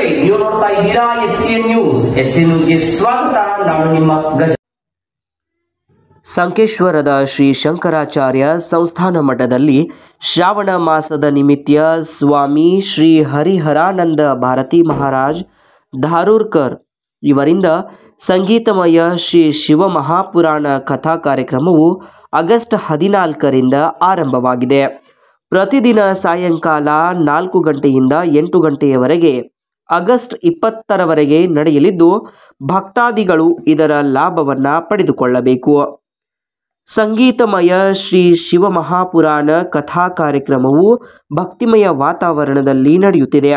ನಮಸ್ತೆ, ನೀವು ನೋಡ್ತಾ ಇದ್ದೀರಾ HCN ನ್ಯೂಸ್. HCN ನ್ಯೂಸ್ಗೆ ಸ್ವಾಗತ. ನಾನು ನಿಮ್ಮ ಗಜ. ಸಂಕೇಶ್ವರದ ಶ್ರೀ ಶಂಕರಾಚಾರ್ಯ ಸಂಸ್ಥಾನ ಮಠದಲ್ಲಿ ಶ್ರಾವಣ ಮಾಸದ ನಿಮಿತ್ತ ಸ್ವಾಮಿ ಶ್ರೀ ಹರಿಹರಾನಂದ ಭಾರತಿ ಮಹಾರಾಜ್ ಧಾರೂರ್ಕರ್ ಇವರಿಂದ ಸಂಗೀತಮಯ ಶ್ರೀ ಶಿವಮಹಾಪುರಾಣ ಕಥಾ ಕಾರ್ಯಕ್ರಮವು ಆಗಸ್ಟ್ 14ರಿಂದ ಆರಂಭವಾಗಿದೆ. ಪ್ರತಿದಿನ ಸಾಯಂಕಾಲ 4 ಗಂಟೆಯಿಂದ 8 ಗಂಟೆಯವರೆಗೆ ಆಗಸ್ಟ್ 20ರವರೆಗೆ ನಡೆಯಲಿದ್ದು, ಭಕ್ತಾದಿಗಳು ಇದರ ಲಾಭವನ್ನು ಪಡೆದುಕೊಳ್ಳಬೇಕು. ಸಂಗೀತಮಯ ಶ್ರೀ ಶಿವಮಹಾಪುರಾಣ ಕಥಾ ಕಾರ್ಯಕ್ರಮವು ಭಕ್ತಿಮಯ ವಾತಾವರಣದಲ್ಲಿ ನಡೆಯುತ್ತಿದೆ.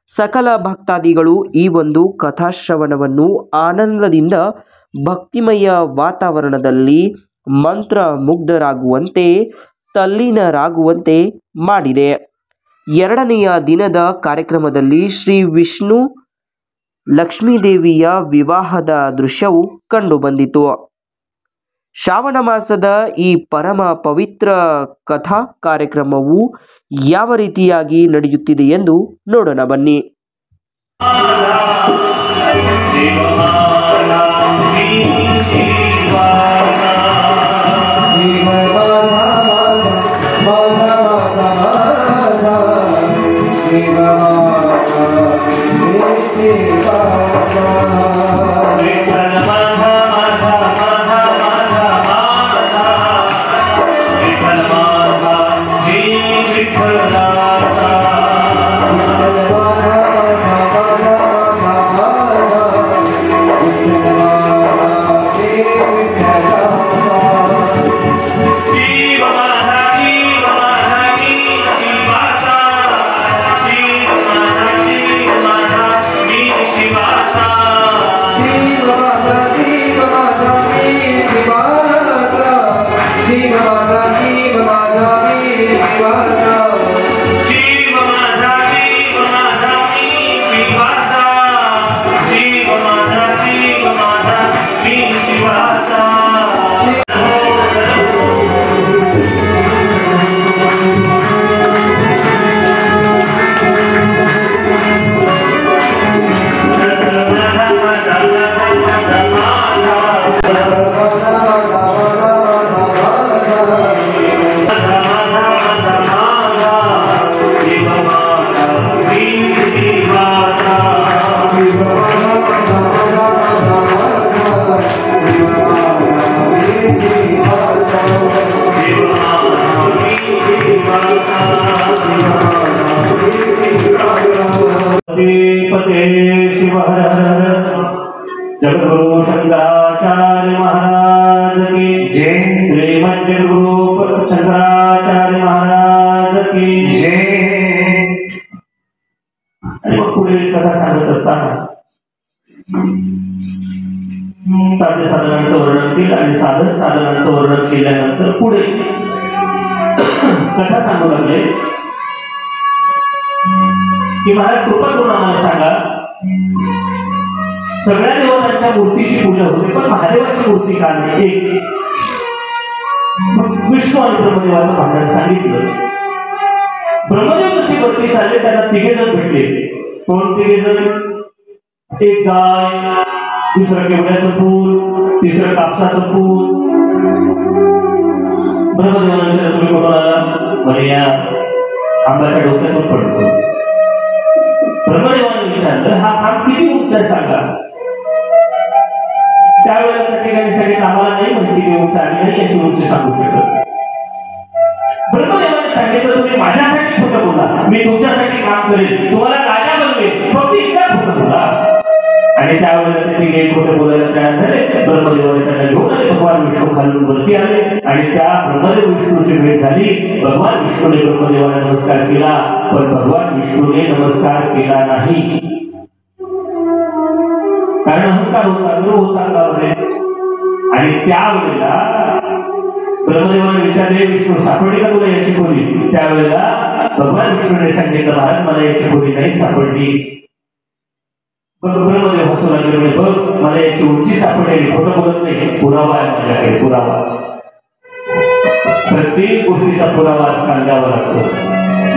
ಸಕಲ ಭಕ್ತಾದಿಗಳು ಈ ಒಂದು ಕಥಾಶ್ರವಣವನ್ನು ಆನಂದದಿಂದ ಭಕ್ತಿಮಯ ವಾತಾವರಣದಲ್ಲಿ ಮಂತ್ರ ಮುಗ್ಧರಾಗುವಂತೆ ತಲ್ಲೀನರಾಗುವಂತೆ ಮಾಡಿದೆ. 2ನೆಯ ದಿನದ ಕಾರ್ಯಕ್ರಮದಲ್ಲಿ ಶ್ರೀ ವಿಷ್ಣು ಲಕ್ಷ್ಮೀದೇವಿಯ ವಿವಾಹದ ದೃಶ್ಯವು ಕಂಡುಬಂದಿತು. ಶ್ರಾವಣ ಮಾಸದ ಈ ಪರಮ ಪವಿತ್ರ ಕಥಾ ಕಾರ್ಯಕ್ರಮವು ಯಾವ ರೀತಿಯಾಗಿ ನಡೆಯುತ್ತಿದೆ ಎಂದು ನೋಡೋಣ ಬನ್ನಿ. जगद्गुरु शंकराचार्य महाराज की जय. श्रीमद जगद्गुरु शंकराचार्य महाराज की जय. आणि मग पुढे कथा सांगत असताना साध्य साधनांचं वर्णन केलं आणि साधन साधनांचं वर्णन केल्यानंतर पुढे कथा सांगू लागले की महाराज कृपा करून आम्हाला सांगा, सगळ्या देवतांच्या मूर्तीची पूजा होते पण महादेवाची मूर्ती का नाही? एक विष्णू आणि ब्रह्मदेवाचं भांडण सांगितलं. ब्रह्मदेव जशी भक्ती चालले त्यांना 3 जण भेटले. कोण 3 जण? एक गाय, दुसरं केवड्याचं फूल, तिसरं कापसाचं फूल. ब्रह्मदेवांच्या तुम्ही कोणाला म्हणे या आंब्याच्या डोक्यातून पडतो. ब्रह्मदेवाने विचारलं हा खांब किती उंच आहे सांगा. त्यावेळेला त्या ठिकाणी सांगितलं आम्हाला नाही माहिती की उंच आहे नाही, याची उंची सांगू शकत. ब्रह्मदेवाने सांगितलं तुम्ही माझ्यासाठी खोटं बोला, मी तुमच्यासाठी काम करेन, तुम्हाला राजा बनवेन, फक्त इतका खोटं बोला. आणि त्यावेळेला ते खोटं बोलायला तयार झाले. ब्रह्मदेवाने त्यांना घेऊन आले. भगवान विष्णू खालून वरती आले आणि त्या ब्रह्मदेव विष्णूची भेट झाली. भगवान विष्णूने ब्रह्मदेवाला नमस्कार केला पण भगवान विष्णूने नमस्कार केला नाही. कारण अहंकार होता, गर्व होता गावामध्ये. आणि त्यावेळेला ब्रह्मदेवाने विचारले विष्णू सापडली का तुला याची खोली? त्यावेळेला भगवान विष्णूने सांगितलं महाराज मला याची खोली नाही सापडली. ब्रह्मदेव हसू लागले म्हणजे बघ मला याची उंची सापडली, खोटं बोलत नाही, पुरावा आहे माझ्याकडे, पुरावा. प्रत्येक गोष्टीचा पुरावा आज कांद्यावर असतो.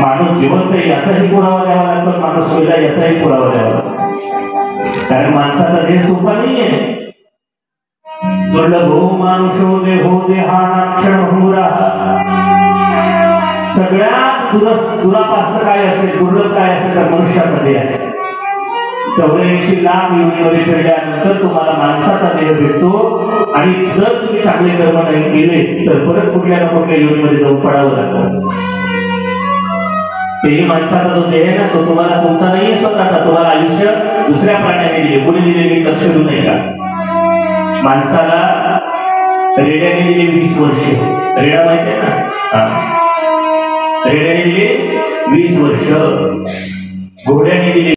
माणूस जिवंत आहे याचाही पुरावा द्यावा लागतो, माणूस वेगळा याचाही पुरावा द्यावा लागतो. कारण माणसाचा देह सोपा नाहीये. दुर्लभो मानुषो देहो देहानाक्षण हुरा. सगळ्यात दुरापास्त काय असेल, दुर्लभ काय असेल तर मनुष्याचा देह आहे. 84 लाख योनीमध्ये फिरल्यानंतर तुम्हाला माणसाचा देह भेटतो आणि जर तुम्ही चांगले कर्म नाही केले तर परत कुठल्या ना कुठल्या योनीमध्ये जाऊन पडावं लागतं. तेही माणसाचा जो देह आहे ना तो तुम्हाला तुमचा नाहीये स्वतःचा. तुम्हाला आयुष्य दुसऱ्या प्राण्याने दिले. कोणी दिले मी लक्ष देऊ नये का? माणसाला रेड्याने दिले 20 वर्ष. रेडा माहिती आहे ना? रेड्याने दिले 20 वर्ष. घोड्याने दिले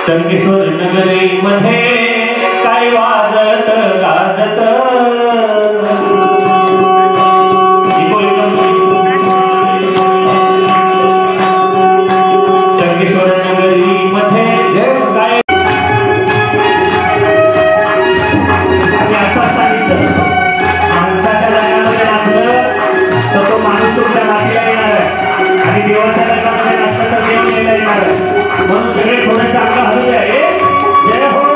संकेश्वर नगरी मध्ये काय वाजत गाजत संकेश्वर नगरी मध्ये काय असं सांगितलं माणसाच्या लग्नामध्ये नाचलं तर तो माणूस तुमच्या नातीला येणार आहे आणि देवाच्या लग्नामध्ये नाचलं तर म्हणून सगळे थोडे चांगला हलू आहे. जय हो.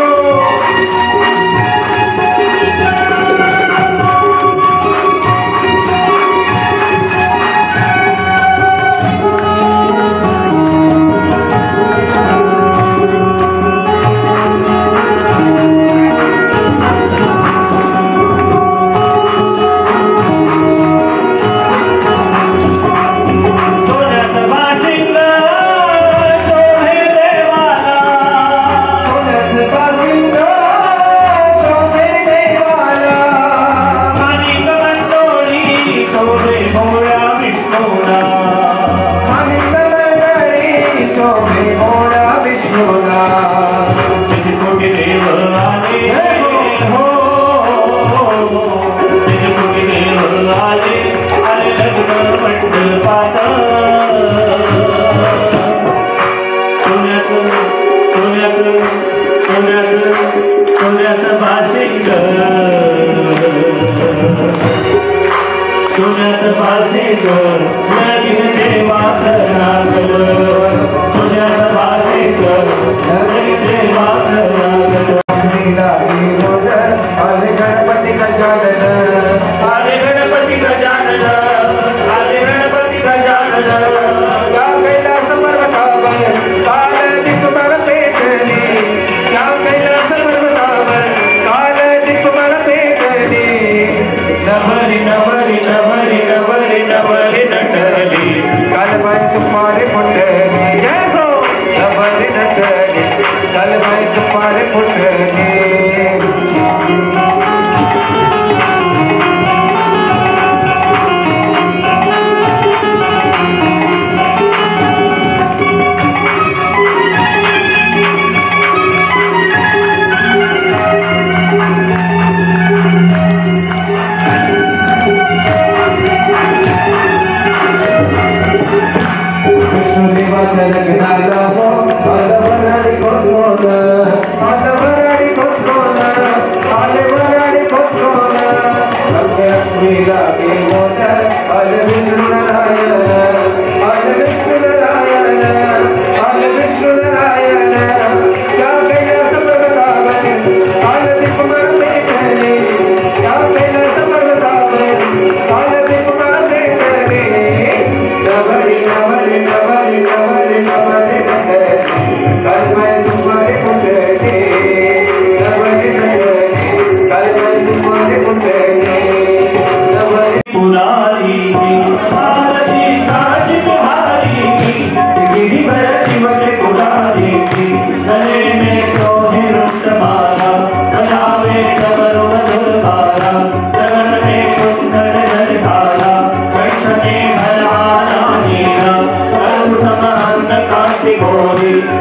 Holy